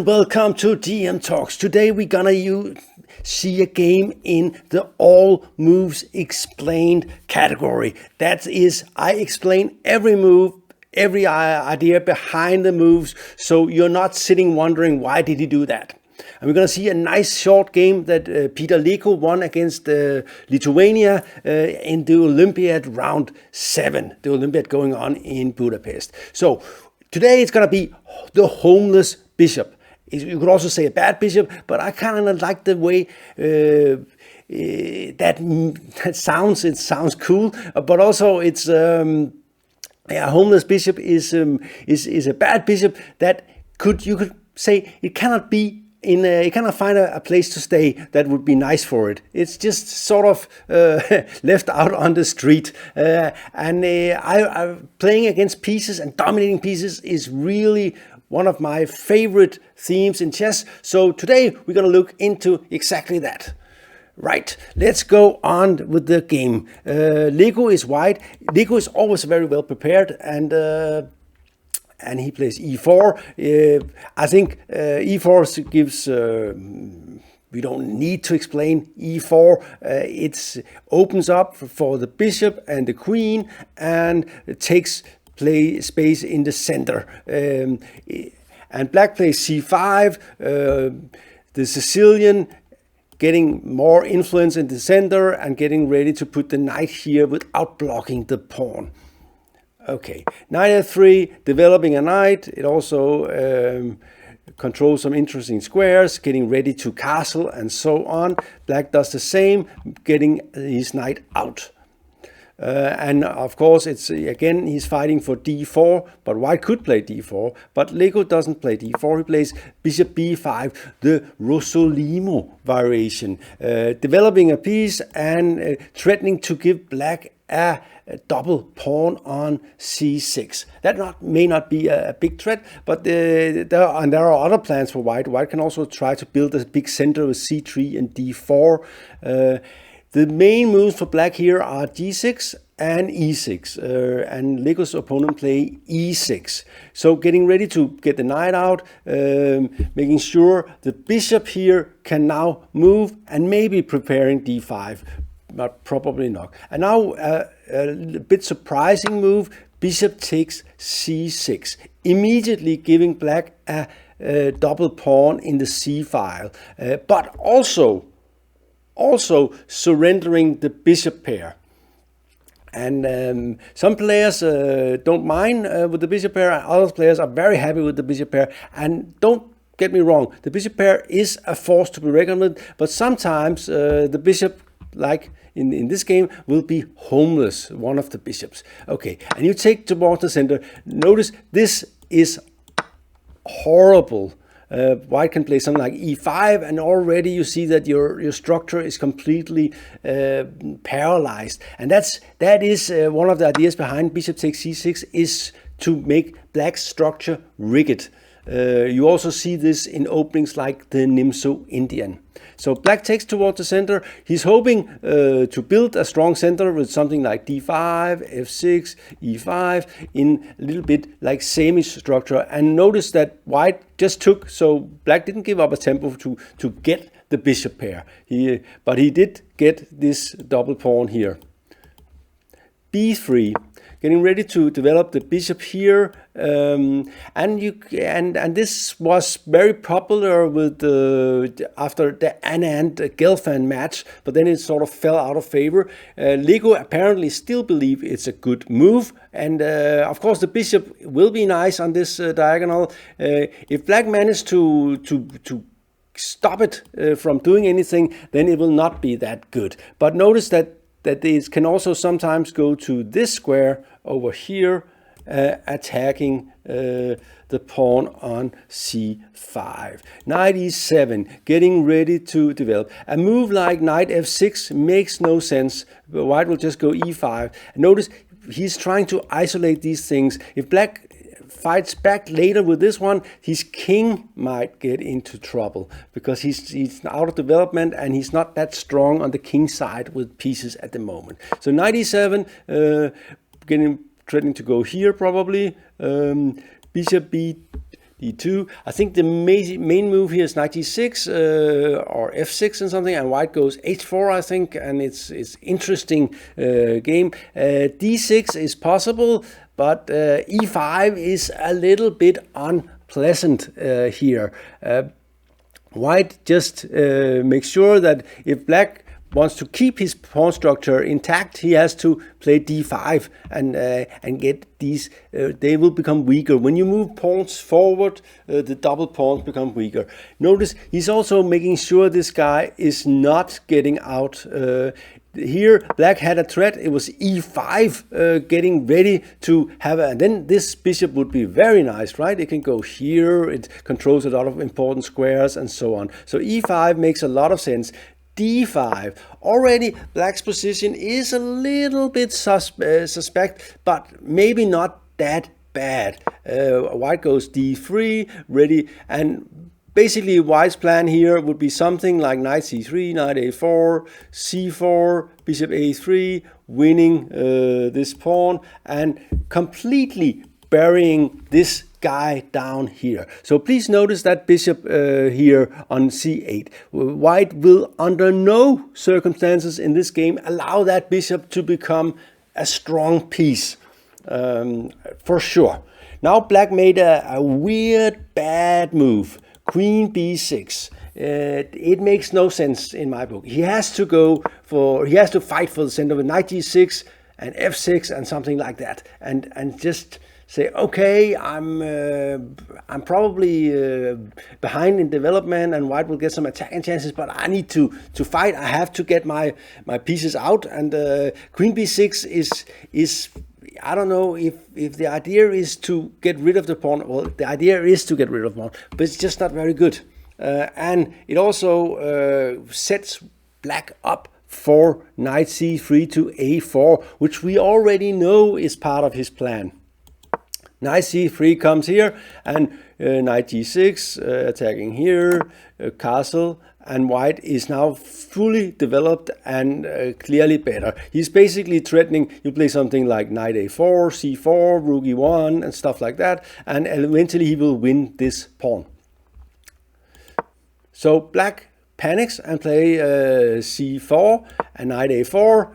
and welcome to DM Talks. Today we're gonna see a game in the all moves explained category. That is, I explain every move, every idea behind the moves, so you're not sitting wondering why did he do that. And we're going to see a nice short game that Peter Leko won against Lithuania in the Olympiad round 7, the Olympiad going on in Budapest. So today it's going to be the homeless bishop. You could also say a bad bishop, but I kind of like the way that sounds. It sounds cool, but also it's a homeless bishop is a bad bishop that you could say it cannot be. You cannot find a place to stay that would be nice for it. It's just sort of left out on the street. I'm playing against pieces and dominating pieces is really one of my favorite themes in chess. So today we're going to look into exactly that. Right, let's go on with the game. Leko is white. Leko is always very well prepared and he plays e4. I think e4 gives, we don't need to explain e4. It opens up for the bishop and the queen and takes space in the center. And black plays c5, the Sicilian getting more influence in the center and getting ready to put the knight here without blocking the pawn. Okay, knight f3, developing a knight. It also controls some interesting squares, getting ready to castle and so on. Black does the same, getting his knight out. And of course, it's again, he's fighting for d4, but white could play d4, but Leko doesn't play d4, he plays bishop b5, the Rossolimo variation, developing a piece and threatening to give black a double pawn on c6. That may not be a big threat, but there are other plans for white. White can also try to build a big center with c3 and d4. The main moves for black here are g6 and e6, and Leko's opponent play e6. So getting ready to get the knight out, making sure the bishop here can now move and maybe preparing d5. But probably not. And now a bit surprising move, bishop takes c6, immediately giving black a double pawn in the c file, but also surrendering the bishop pair. And some players don't mind with the bishop pair, and other players are very happy with the bishop pair. And don't get me wrong, the bishop pair is a force to be reckoned with, but sometimes the bishop, like in this game, will be homeless, one of the bishops. Okay, and you take towards the center. Notice this is horrible. White can play something like e5, and already you see that your structure is completely paralyzed. And that is one of the ideas behind bishop takes c6, is to make black's structure rigid. You also see this in openings like the Nimzo Indian. So black takes towards the center. He's hoping to build a strong center with something like d5, f6, e5, in a little bit like semi-structure. And notice that white just took, so black didn't give up a tempo to get the bishop pair. But he did get this double pawn here. b3. Getting ready to develop the bishop here, and this was very popular with after the Anand Gelfand match, but then it sort of fell out of favor. Leko apparently still believe it's a good move, and of course the bishop will be nice on this diagonal. If black manages to stop it from doing anything, then it will not be that good. But notice that it can also sometimes go to this square over here, attacking the pawn on c5. Knight e7, getting ready to develop. A move like knight f6 makes no sense. White will just go e5. Notice he's trying to isolate these things. If black fights back later with this one, his king might get into trouble because he's out of development and he's not that strong on the king side with pieces at the moment. So knight e7, threatening to go here probably. Bishop e2. I think the main move here is knight d6 or f6 and something, and white goes h4, I think, and it's interesting game. d6 is possible, but e5 is a little bit unpleasant here. White just makes sure that if black wants to keep his pawn structure intact, he has to play d5 and get these. They will become weaker. When you move pawns forward, the double pawns become weaker. Notice he's also making sure this guy is not getting out. Here, black had a threat. It was e5, getting ready to have and then this bishop would be very nice, right? It can go here. It controls a lot of important squares and so on. So e5 makes a lot of sense. d5. Already black's position is a little bit suspect, but maybe not that bad. White goes d3, ready, and basically white's plan here would be something like knight c3, knight a4, c4, bishop a3, winning this pawn and completely burying this guy down here. So please notice that bishop here on c8. White will under no circumstances in this game allow that bishop to become a strong piece, for sure. Now black made a weird bad move. Queen b6. It makes no sense in my book. He has to fight for the center with knight g6 and f6 and something like that, and just say, okay, I'm probably behind in development, and white will get some attacking chances, but I need to fight. I have to get my pieces out, and queen b6 is I don't know if the idea is to get rid of the pawn. Well, the idea is to get rid of the pawn, but it's just not very good. And it also sets black up for knight c3 to a4, which we already know is part of his plan. Knight c3 comes here, and knight g6 attacking here, castle, and white is now fully developed and clearly better. He's basically threatening you play something like knight a4, c4, rook e1, and stuff like that, and eventually he will win this pawn. So black panics and play c4 and knight a4,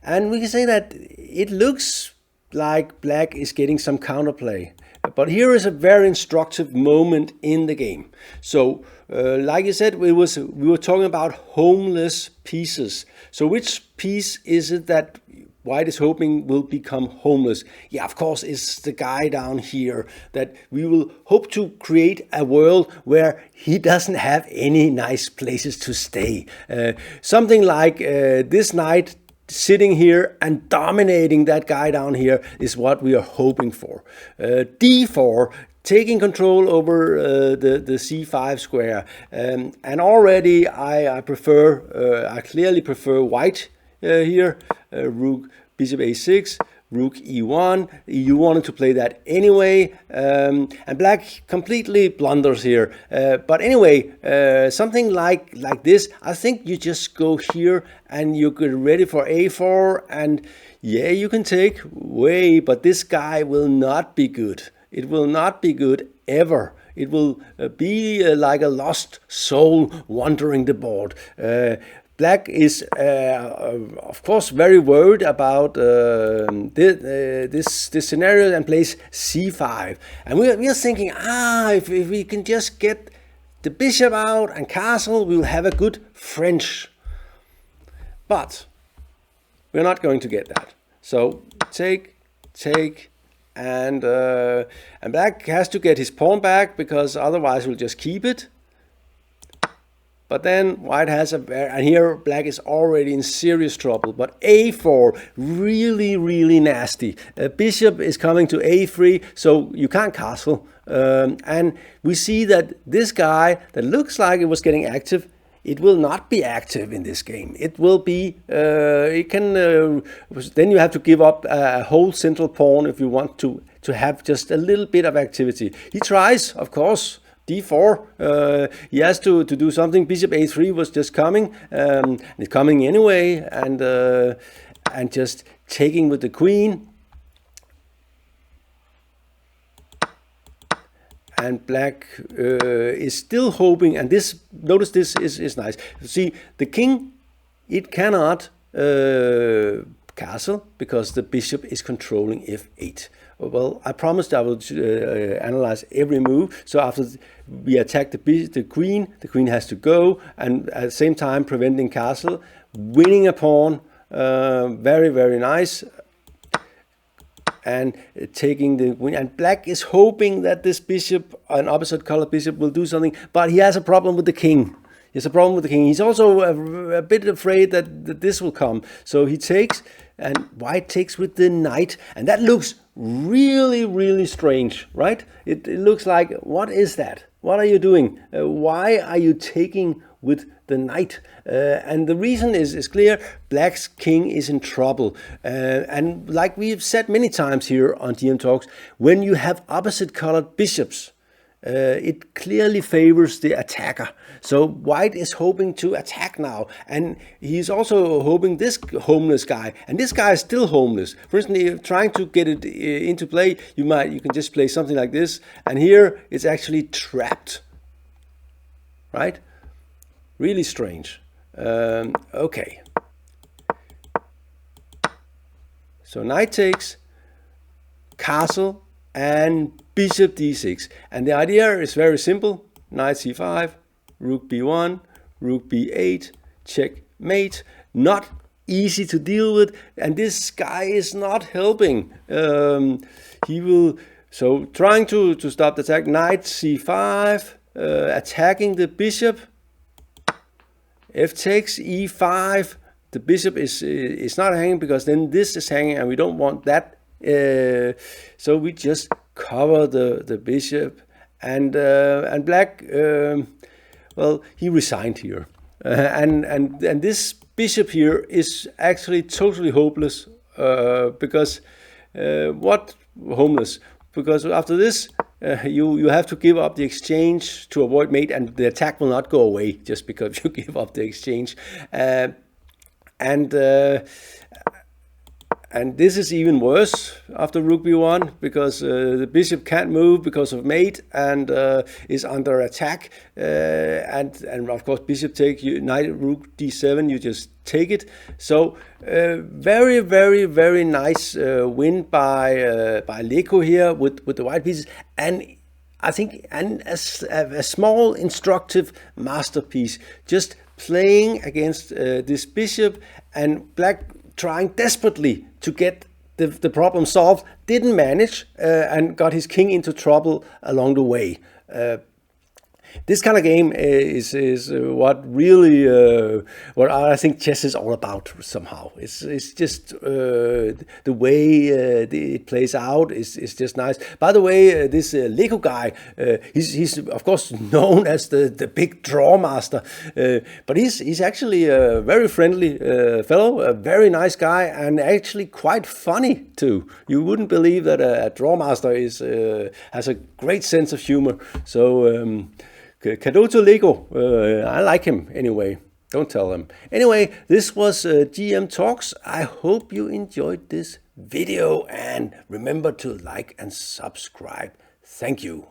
and we can say that it looks like black is getting some counterplay. But here is a very instructive moment in the game. So, like I said, we were talking about homeless pieces. So which piece is it that white is hoping will become homeless? Yeah, of course, it's the guy down here that we will hope to create a world where he doesn't have any nice places to stay. Something like this knight sitting here and dominating that guy down here is what we are hoping for. d4, taking control over the c5 square, and already I clearly prefer white here. Rook, bishop a6, rook e1. You wanted to play that anyway, and black completely blunders here. But anyway, something like this, I think you just go here and you get ready for a4, and yeah, you can take way, but this guy will not be good. It will not be good ever. It will be like a lost soul wandering the board. Black is, of course, very worried about this scenario and plays c5. And we are thinking, if we can just get the bishop out and castle, we will have a good French. But we're not going to get that. So take, and black has to get his pawn back because otherwise we'll just keep it. But then white has and here black is already in serious trouble. But a4, really, really nasty. Bishop is coming to a3, so you can't castle. And we see that this guy that looks like it was getting active, it will not be active in this game. It will be, then you have to give up a whole central pawn if you want to have just a little bit of activity. He tries, of course. d4, he has to do something. Bishop a3 was just coming, it's coming anyway, and just taking with the queen. and black is still hoping, and this, notice this is nice. See, the king, it cannot castle because the bishop is controlling f8. Well, I promised I would analyze every move. So after we attack the queen has to go, and at the same time preventing castle, winning a pawn, very, very nice, and taking the queen. And black is hoping that this bishop, an opposite colored bishop, will do something, but he has a problem with the king. He has a problem with the king. He's also a bit afraid that this will come. So he takes, and white takes with the knight, and that looks really, really strange, right? It looks like, what is that? What are you doing? Why are you taking with the knight? And the reason is clear. Black's king is in trouble. And like we've said many times here on GM Talks, when you have opposite colored bishops, it clearly favors the attacker. So white is hoping to attack now, and he's also hoping this homeless guy, and this guy is still homeless. For instance, if trying to get it into play, you can just play something like this, and here it's actually trapped, right? Really strange. Okay. So knight takes, castle, and bishop d6. And the idea is very simple. Knight c5, rook b1, rook b8, checkmate. Not easy to deal with, and this guy is not helping. He will, so trying to stop the attack. Knight c5, attacking the bishop. F takes e5. The bishop is not hanging because then this is hanging, and we don't want that. So we just cover the bishop, and black, well, he resigned here, and this bishop here is actually totally hopeless, because what homeless? Because after this, you have to give up the exchange to avoid mate, and the attack will not go away just because you give up the exchange, and this is even worse after rook b1 because the bishop can't move because of mate and is under attack. And of course bishop take, knight rook d7, you just take it. So very, very, very nice win by Leko here with the white pieces. And I think a small instructive masterpiece, just playing against this bishop, and black trying desperately to get the problem solved, didn't manage, and got his king into trouble along the way. This kind of game is what really what I think chess is all about somehow. It's just the way it plays out is just nice. By the way, this Leko guy, he's of course known as the big draw master, but he's actually a very friendly fellow, a very nice guy, and actually quite funny too. You wouldn't believe that a draw master has a great sense of humor. So. Cadeau to Leko. I like him anyway. Don't tell him. Anyway, this was GM Talks. I hope you enjoyed this video, and remember to like and subscribe. Thank you.